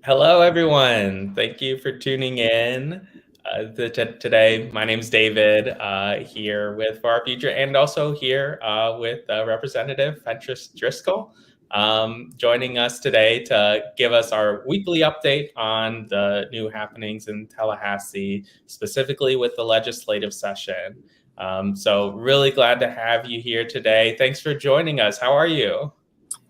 Hello, everyone. Thank you for tuning in today. My name is David, here with For Our Future, and also here with Representative Fentrice Driskell, joining us today to give us our weekly update on the new happenings in Tallahassee, specifically with the legislative session. So really glad to have you here today. Thanks for joining us. How are you?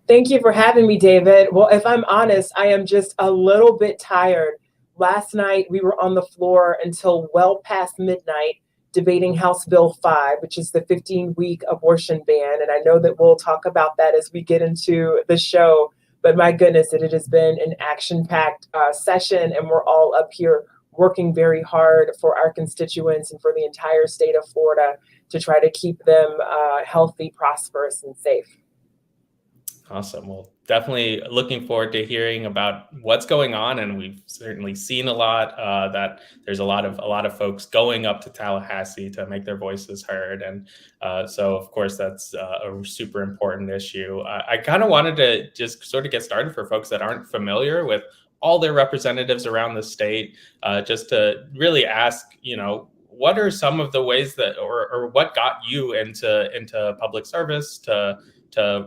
Thank you for having me, David. Well, if I'm honest, I am just a little bit tired. Last night, we were on the floor until well past midnight debating House Bill 5, which is the 15-week abortion ban. And I know that we'll talk about that as we get into the show. But my goodness, it has been an action-packed session, and we're all up here working very hard for our constituents and for the entire state of Florida to try to keep them healthy, prosperous, and safe. Awesome. Well, definitely looking forward to hearing about what's going on, and we've certainly seen a lot that there's a lot of folks going up to Tallahassee to make their voices heard, and so of course that's a super important issue. I kind of wanted to just sort of get started for folks that aren't familiar with all their representatives around the state, just to really ask, what are some of the ways that, or what got you into public service to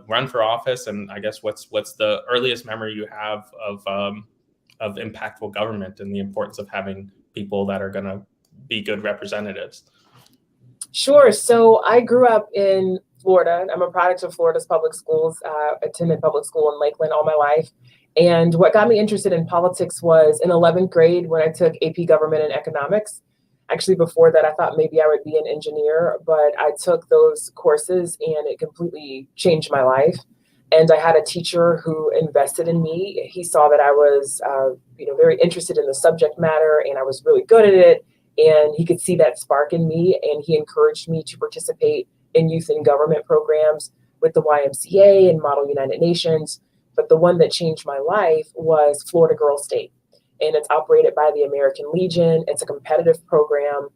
run for office, and I guess what's the earliest memory you have of impactful government and the importance of having people that are going to be good representatives? Sure. So I grew up in Florida. I'm a product of Florida's public schools, attended public school in Lakeland all my life. And what got me interested in politics was in 11th grade when I took AP Government and Economics. Actually, before that, I thought maybe I would be an engineer, but I took those courses and it completely changed my life. And I had a teacher who invested in me. He saw that I was, very interested in the subject matter and I was really good at it. And he could see that spark in me, and he encouraged me to participate in youth and government programs with the YMCA and Model United Nations. But the one that changed my life was Florida Girl State, and it's operated by the American Legion. It's a competitive program.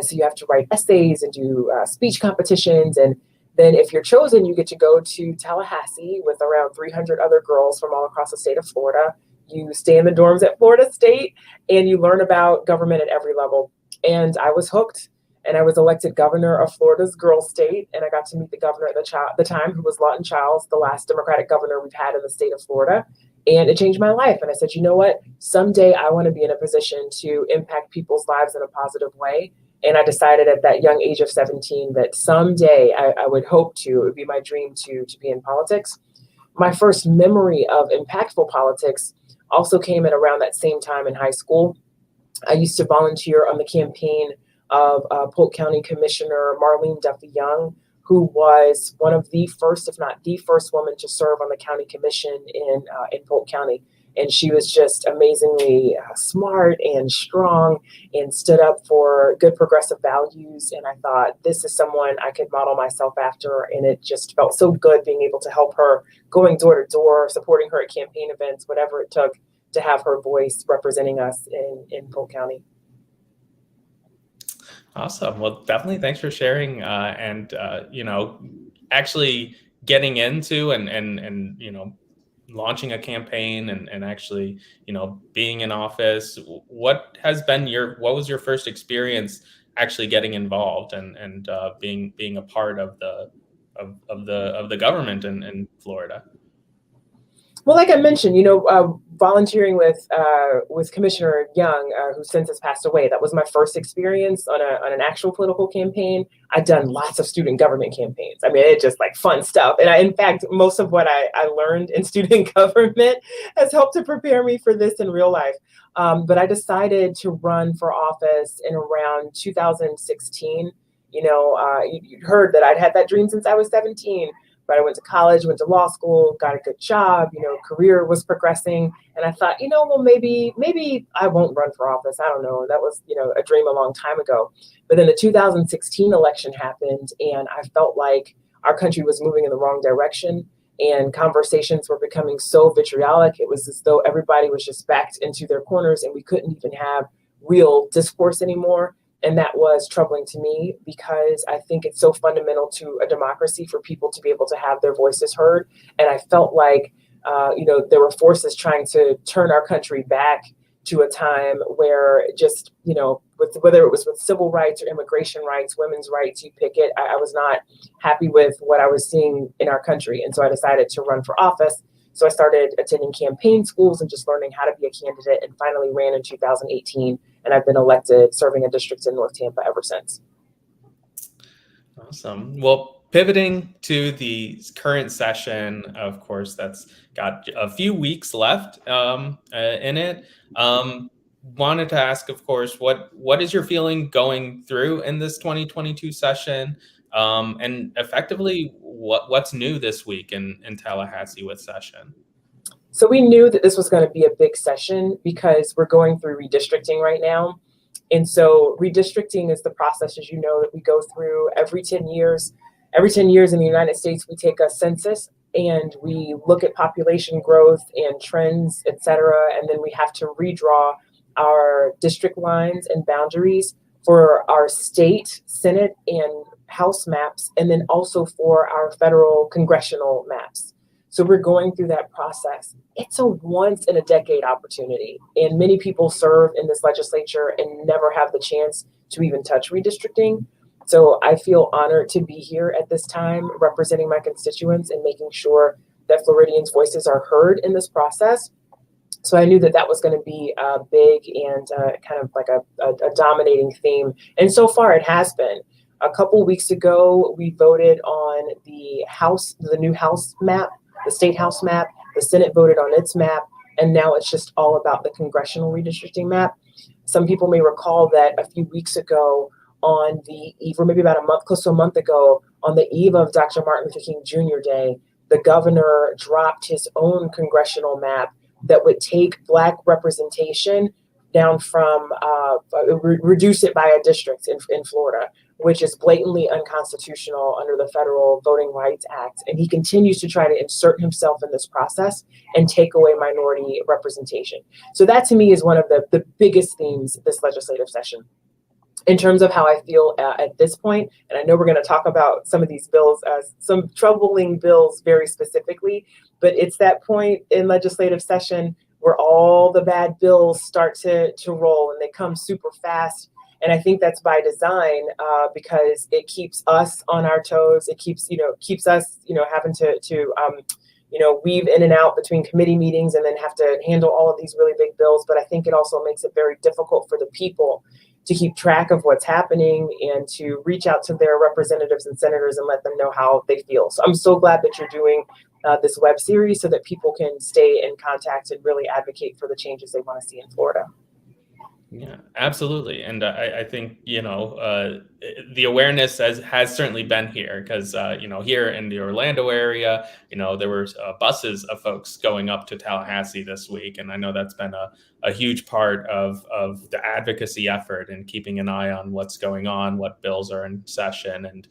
So you have to write essays and do speech competitions. And then if you're chosen, you get to go to Tallahassee with around 300 other girls from all across the state of Florida. You stay in the dorms at Florida State and you learn about government at every level. And I was hooked, and I was elected governor of Florida's Girl State. And I got to meet the governor at the time, who was Lawton Chiles, the last Democratic governor we've had in the state of Florida. And it changed my life. And I said, you know what? Someday I want to be in a position to impact people's lives in a positive way. And I decided at that young age of 17 that someday I would hope to, it would be my dream to be in politics. My first memory of impactful politics also came at around that same time in high school. I used to volunteer on the campaign of Polk County Commissioner Marlene Duffy Young, who was one of the first, if not the first woman to serve on the county commission in Polk County. And she was just amazingly smart and strong and stood up for good progressive values. And I thought, this is someone I could model myself after. And it just felt so good being able to help her, going door to door, supporting her at campaign events, whatever it took to have her voice representing us in Polk County. Awesome. Well, definitely thanks for sharing, and actually getting into and launching a campaign and actually being in office. What was your first experience actually getting involved and being a part of the government in Florida? Well, like I mentioned, volunteering with Commissioner Young, who since has passed away, that was my first experience on an actual political campaign. I'd done lots of student government campaigns. I mean, it's just like fun stuff. And in fact, most of what I learned in student government has helped to prepare me for this in real life. But I decided to run for office in around 2016. You heard that I'd had that dream since I was 17. But I went to college, went to law school, got a good job, career was progressing. And I thought, well, maybe I won't run for office. I don't know. That was, a dream a long time ago. But then the 2016 election happened, and I felt like our country was moving in the wrong direction. And conversations were becoming so vitriolic. It was as though everybody was just backed into their corners and we couldn't even have real discourse anymore. And that was troubling to me because I think it's so fundamental to a democracy for people to be able to have their voices heard. And I felt like there were forces trying to turn our country back to a time where just, whether it was with civil rights or immigration rights, women's rights, you pick it, I was not happy with what I was seeing in our country. And so I decided to run for office. So I started attending campaign schools and just learning how to be a candidate, and finally ran in 2018. And I've been elected serving in districts in North Tampa ever since. Awesome. Well, pivoting to the current session, of course, that's got a few weeks left in it. Wanted to ask, of course, what is your feeling going through in this 2022 session? And effectively, what's new this week in Tallahassee with session? So we knew that this was going to be a big session because we're going through redistricting right now. And so redistricting is the process, as you know, that we go through every 10 years. Every 10 years in the United States, we take a census and we look at population growth and trends, et cetera. And then we have to redraw our district lines and boundaries for our state, Senate, and House maps, and then also for our federal congressional maps. So we're going through that process. It's a once in a decade opportunity. And many people serve in this legislature and never have the chance to even touch redistricting. So I feel honored to be here at this time, representing my constituents and making sure that Floridians' voices are heard in this process. So I knew that that was going to be big and kind of like a dominating theme. And so far it has been. A couple weeks ago, we voted on the new House map, the state House map. The Senate voted on its map, and now it's just all about the congressional redistricting map. Some people may recall that a few weeks ago on the eve, or maybe about close to a month ago, on the eve of Dr. Martin Luther King Jr. Day, the governor dropped his own congressional map that would take Black representation down from, reduce it by a district in Florida, which is blatantly unconstitutional under the Federal Voting Rights Act. And he continues to try to insert himself in this process and take away minority representation. So that to me is one of the biggest themes this legislative session. In terms of how I feel at this point, and I know we're going to talk about some of these bills, some troubling bills very specifically, but it's that point in legislative session where all the bad bills start to roll and they come super fast. And I think that's by design because it keeps us on our toes. It keeps us, having to weave in and out between committee meetings and then have to handle all of these really big bills. But I think it also makes it very difficult for the people to keep track of what's happening and to reach out to their representatives and senators and let them know how they feel. So I'm so glad that you're doing this web series so that people can stay in contact and really advocate for the changes they want to see in Florida. Yeah, absolutely. And I think, the awareness has certainly been here because, here in the Orlando area, there were buses of folks going up to Tallahassee this week. And I know that's been a huge part of the advocacy effort and keeping an eye on what's going on, what bills are in session, and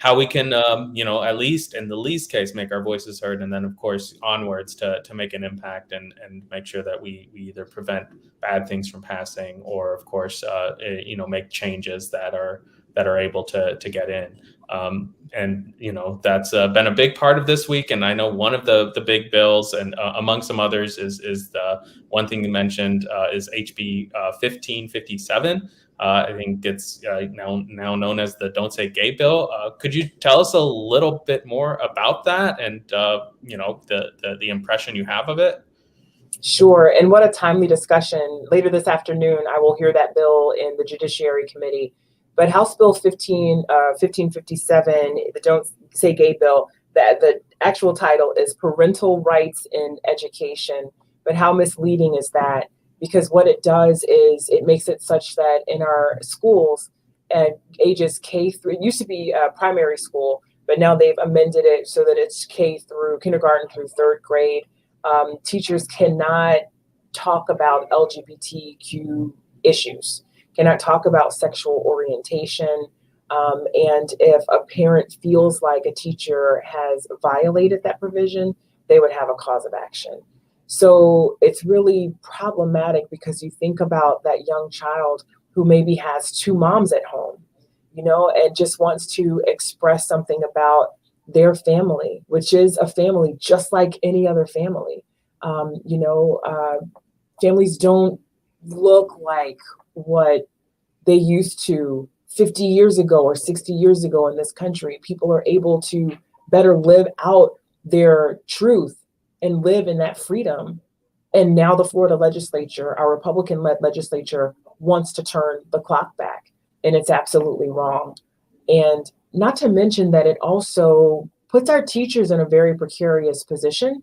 how we can, at least in the least case, make our voices heard. And then, of course, onwards to make an impact and make sure that we either prevent bad things from passing or, of course, make changes that are able to get in. And that's been a big part of this week. And I know one of the big bills, and among some others, is the one thing you mentioned is HB 1557. I think it's now known as the Don't Say Gay bill. Could you tell us a little bit more about that and the impression you have of it? Sure. And what a timely discussion. Later this afternoon, I will hear that bill in the Judiciary Committee. But House Bill 1557, the Don't Say Gay bill, the actual title is Parental Rights in Education. But how misleading is that? Because what it does is it makes it such that in our schools at ages K through, it used to be primary school, but now they've amended it so that it's K through kindergarten through third grade. Teachers cannot talk about LGBTQ issues, cannot talk about sexual orientation. And if a parent feels like a teacher has violated that provision, they would have a cause of action. So it's really problematic because you think about that young child who maybe has two moms at home, and just wants to express something about their family, which is a family just like any other family. Families don't look like what they used to 50 years ago or 60 years ago in this country. People are able to better live out their truth and live in that freedom. And now the Florida legislature, our Republican-led legislature, wants to turn the clock back, and it's absolutely wrong. And not to mention that it also puts our teachers in a very precarious position.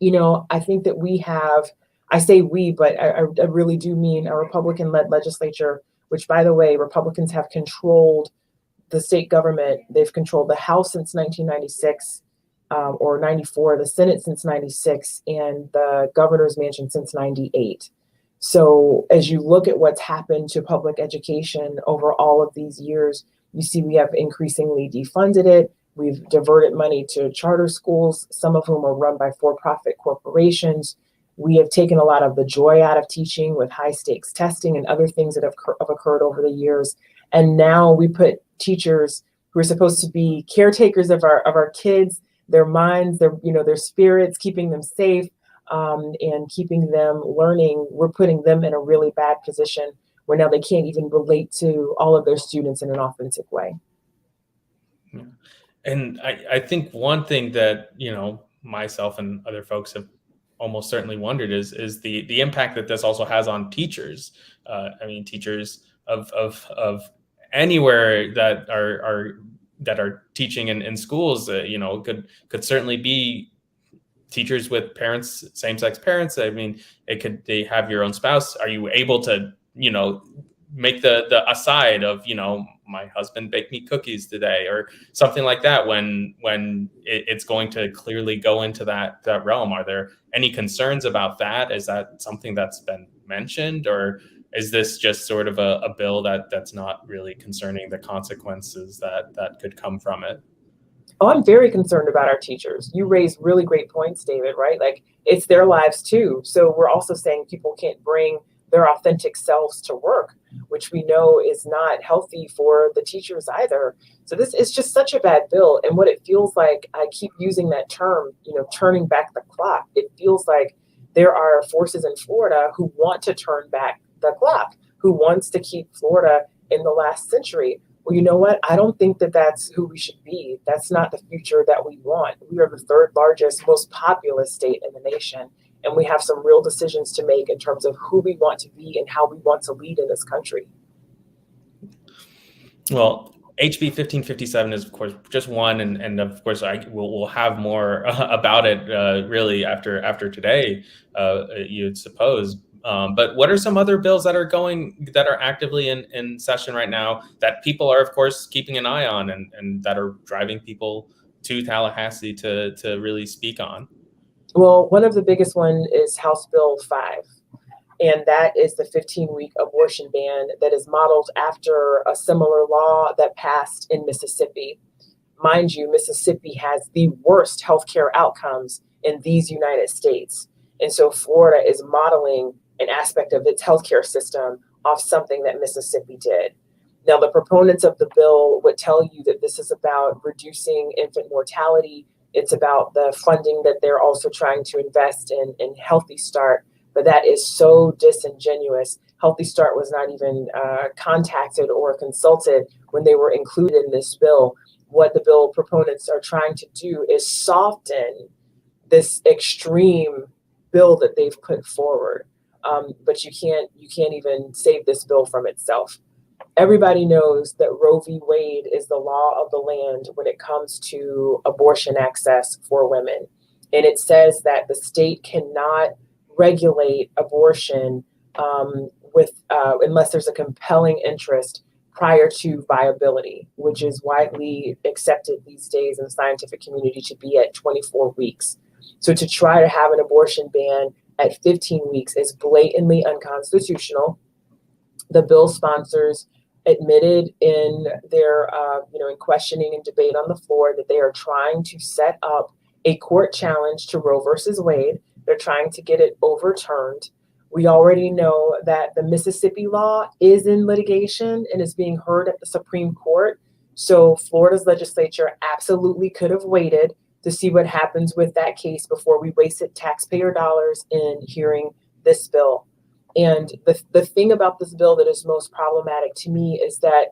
I think that we have, I say we, but I really do mean a Republican-led legislature, which, by the way, Republicans have controlled the state government. They've controlled the House since 1996 or 94, the Senate since 96, and the governor's mansion since 98. So as you look at what's happened to public education over all of these years, you see we have increasingly defunded it. We've diverted money to charter schools, some of whom are run by for-profit corporations. We have taken a lot of the joy out of teaching with high-stakes testing and other things that have occurred over the years. And now we put teachers who are supposed to be caretakers of our kids, their minds, their spirits, keeping them safe, and keeping them learning. We're putting them in a really bad position where now they can't even relate to all of their students in an authentic way. Yeah. And I think one thing that, myself and other folks have almost certainly wondered is the impact that this also has on teachers. Teachers of anywhere that are teaching in schools, could certainly be teachers with parents, same-sex parents. They have your own spouse. Are you able to, make the aside of, my husband baked me cookies today or something like that when it's going to clearly go into that realm? Are there any concerns about that? Is that something that's been mentioned, or is this just sort of a bill that's not really concerning the consequences that could come from it? Oh, I'm very concerned about our teachers. You raise really great points, David, right? Like, it's their lives too. So we're also saying people can't bring their authentic selves to work, which we know is not healthy for the teachers either. So this is just such a bad bill. And what it feels like, I keep using that term, turning back the clock. It feels like there are forces in Florida who want to turn back the clock, who wants to keep Florida in the last century. Well, you know what? I don't think that that's who we should be. That's not the future that we want. We are the third largest, most populous state in the nation. And we have some real decisions to make in terms of who we want to be and how we want to lead in this country. Well, HB 1557 is, of course, just one. And of course, we'll have more about it really after today, you'd suppose. But what are some other bills that are actively in session right now that people are, of course, keeping an eye on and that are driving people to Tallahassee to really speak on? Well, one of the biggest ones is House Bill 5, and that is the 15-week abortion ban that is modeled after a similar law that passed in Mississippi. Mind you, Mississippi has the worst healthcare outcomes in these United States. And so Florida is modeling an aspect of its healthcare system off something that Mississippi did. Now, the proponents of the bill would tell you that this is about reducing infant mortality. It's about the funding that they're also trying to invest in Healthy Start, but that is so disingenuous. Healthy Start was not even contacted or consulted when they were included in this bill. What the bill proponents are trying to do is soften this extreme bill that they've put forward. But you can't even save this bill from itself. Everybody knows that Roe v. Wade is the law of the land when it comes to abortion access for women. And it says that the state cannot regulate abortion unless there's a compelling interest prior to viability, which is widely accepted these days in the scientific community to be at 24 weeks. So to try to have an abortion ban at 15 weeks is blatantly unconstitutional. The bill sponsors admitted in their, in questioning and debate on the floor that they are trying to set up a court challenge to Roe versus Wade. They're trying to get it overturned. We already know that the Mississippi law is in litigation and is being heard at the Supreme Court. So Florida's legislature absolutely could have waited to see what happens with that case before we wasted taxpayer dollars in hearing this bill. And the thing about this bill that is most problematic to me is that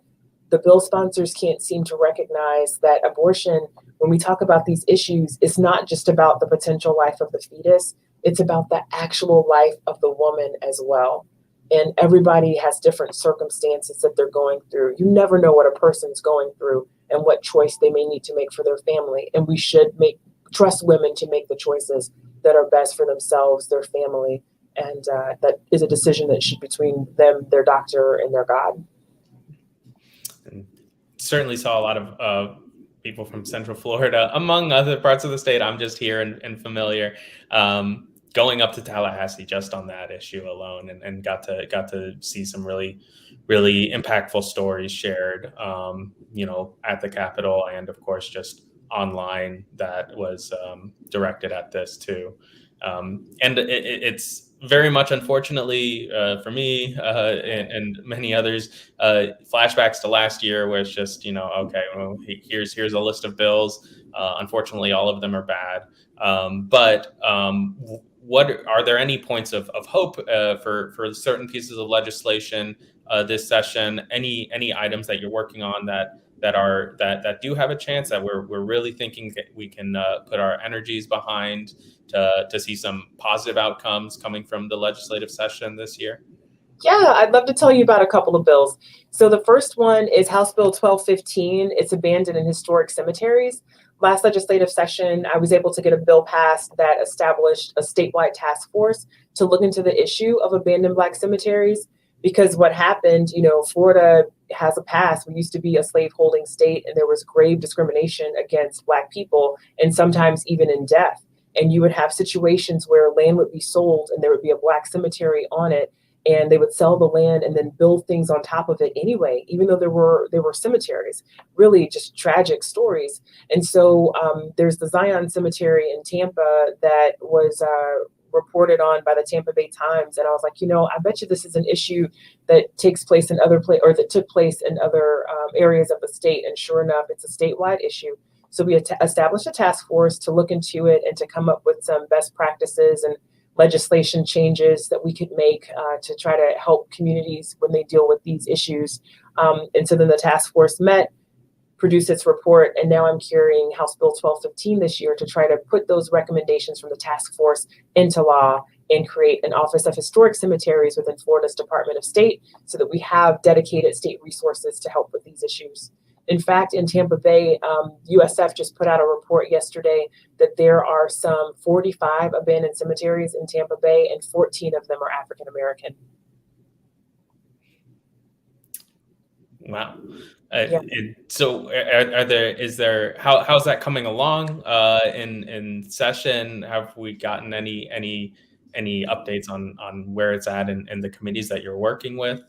the bill sponsors can't seem to recognize that abortion, when we talk about these issues, is not just about the potential life of the fetus, it's about the actual life of the woman as well. And everybody has different circumstances that they're going through. You never know what a person's going through and what choice they may need to make for their family. And we should trust women to make the choices that are best for themselves, their family, and that is a decision that should be between them, their doctor, and their God. And certainly saw a lot of people from Central Florida, among other parts of the state. I'm just here and familiar, going up to Tallahassee just on that issue alone, and got to see some really impactful stories shared, at the Capitol, and of course just online that was directed at this too. And it's very much, unfortunately, for me and many others, flashbacks to last year, where it's just, okay, well, here's a list of bills. Unfortunately, all of them are bad. But what are there any points of hope for certain pieces of legislation this session? Any items that you're working on that do have a chance, that we're really thinking that we can put our energies behind to see some positive outcomes coming from the legislative session this year? Yeah, I'd love to tell you about a couple of bills. So the first one is House Bill 1215. It's abandoned and historic cemeteries. Last legislative session, I was able to get a bill passed that established a statewide task force to look into the issue of abandoned Black cemeteries. Because what happened, Florida has a past. We used to be a slaveholding state, and there was grave discrimination against Black people, and sometimes even in death. And you would have situations where land would be sold and there would be a Black cemetery on it, and they would sell the land and then build things on top of it anyway, even though there were cemeteries. Really just tragic stories. And so there's the Zion Cemetery in Tampa that was reported on by the Tampa Bay Times, and I was like, I bet you this is an issue that takes place in other or that took place in other areas of the state. And sure enough, it's a statewide issue. So we established a task force to look into it and to come up with some best practices and legislation changes that we could make to try to help communities when they deal with these issues. And so then the task force met, produced its report, and now I'm carrying House Bill 1215 this year to try to put those recommendations from the task force into law and create an Office of Historic Cemeteries within Florida's Department of State so that we have dedicated state resources to help with these issues. In fact, in Tampa Bay, USF just put out a report yesterday that there are some 45 abandoned cemeteries in Tampa Bay, and 14 of them are African American. Wow. Yeah. How's that coming along in session? Have we gotten any updates on where it's at in the committees that you're working with?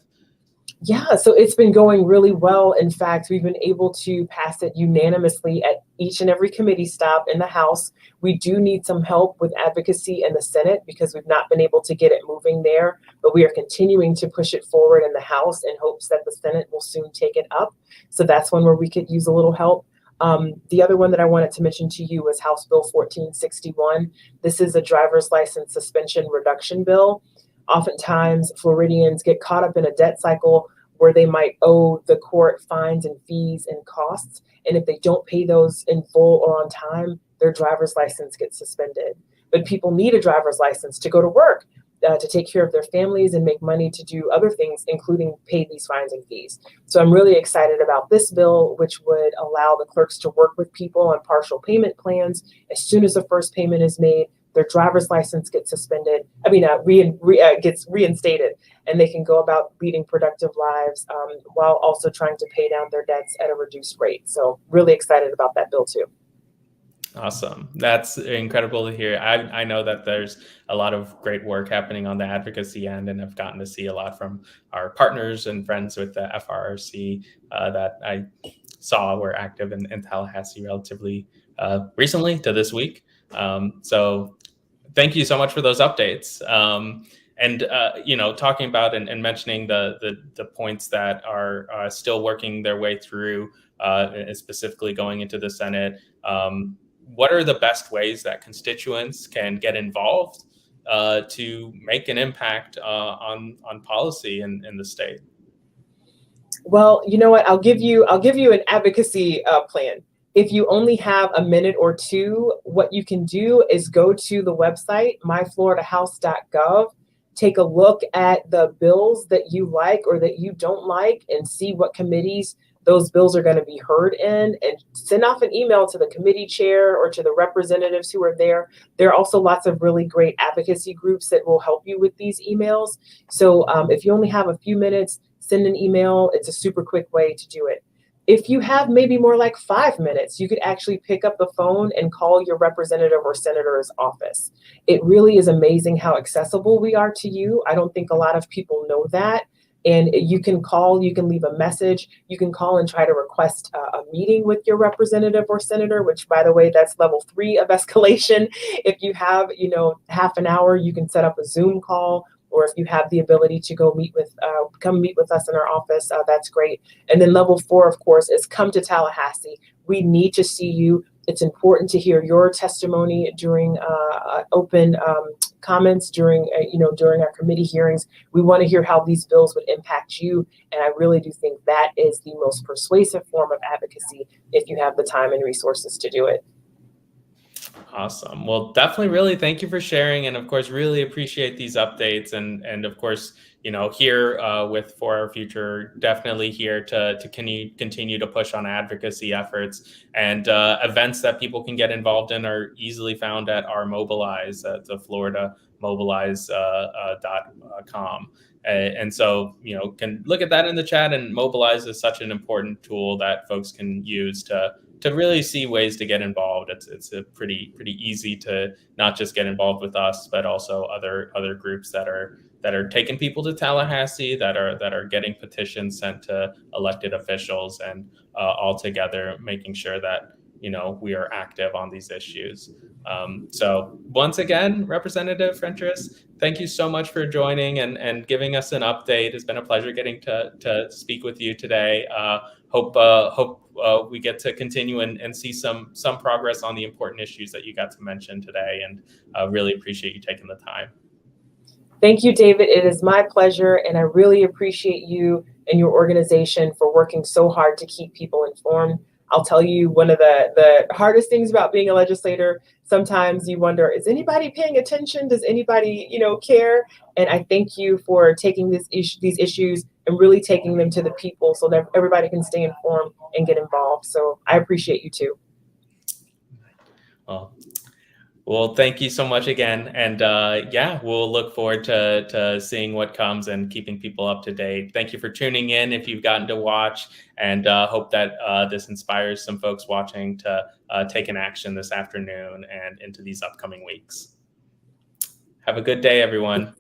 Yeah, so it's been going really well. In fact, we've been able to pass it unanimously at each and every committee stop in the House. We do need some help with advocacy in the Senate because we've not been able to get it moving there, but we are continuing to push it forward in the House in hopes that the Senate will soon take it up. So that's one where we could use a little help. The other one that I wanted to mention to you was House Bill 1461. This is a driver's license suspension reduction bill. Oftentimes, Floridians get caught up in a debt cycle where they might owe the court fines and fees and costs. And if they don't pay those in full or on time, their driver's license gets suspended. But people need a driver's license to go to work, to take care of their families and make money to do other things, including pay these fines and fees. So I'm really excited about this bill, which would allow the clerks to work with people on partial payment plans. As soon as the first payment is made, their driver's license gets gets reinstated, and they can go about leading productive lives while also trying to pay down their debts at a reduced rate. So really excited about that bill too. Awesome. That's incredible to hear. I know that there's a lot of great work happening on the advocacy end, and I've gotten to see a lot from our partners and friends with the FRRC that I saw were active in Tallahassee relatively recently to this week. So thank you so much for those updates. Talking about and mentioning the points that are still working their way through specifically going into the Senate. What are the best ways that constituents can get involved to make an impact on policy in the state? Well, you know what? I'll give you an advocacy plan. If you only have a minute or two, what you can do is go to the website, myfloridahouse.gov, take a look at the bills that you like or that you don't like, and see what committees those bills are going to be heard in, and send off an email to the committee chair or to the representatives who are there. There are also lots of really great advocacy groups that will help you with these emails. So if you only have a few minutes, send an email. It's a super quick way to do it. If you have maybe more like 5 minutes, you could actually pick up the phone and call your representative or senator's office. It really is amazing how accessible we are to you. I don't think a lot of people know that. And you can call, you can leave a message, you can call and try to request a meeting with your representative or senator, which, by the way, that's level 3 of escalation. If you have, half an hour, you can set up a Zoom call. Or if you have the ability to go come meet with us in our office, that's great. And then level 4, of course, is come to Tallahassee. We need to see you. It's important to hear your testimony during open comments, during our committee hearings. We want to hear how these bills would impact you. And I really do think that is the most persuasive form of advocacy if you have the time and resources to do it. Awesome. Well, definitely really thank you for sharing. And of course, really appreciate these updates. And of course, here with For Our Future, definitely here to continue to push on advocacy efforts, and events that people can get involved in are easily found at our Mobilize, the Florida Mobilize.com. And so, can look at that in the chat. And Mobilize is such an important tool that folks can use to really see ways to get involved. It's a pretty easy to not just get involved with us, but also other groups that are taking people to Tallahassee, that are getting petitions sent to elected officials, and all together making sure that we are active on these issues. So once again, Representative Fentrice, thank you so much for joining and giving us an update. It's been a pleasure getting to speak with you today. Hope we get to continue and see some progress on the important issues that you got to mention today, and really appreciate you taking the time. Thank you, David. It is my pleasure, and I really appreciate you and your organization for working so hard to keep people informed. I'll tell you, one of the hardest things about being a legislator, sometimes you wonder, is anybody paying attention? Does anybody, care? And I thank you for taking these issues and really taking them to the people so that everybody can stay informed and get involved. So I appreciate you too. Well, thank you so much again. And we'll look forward to seeing what comes and keeping people up to date. Thank you for tuning in if you've gotten to watch, and hope that this inspires some folks watching to take an action this afternoon and into these upcoming weeks. Have a good day, everyone.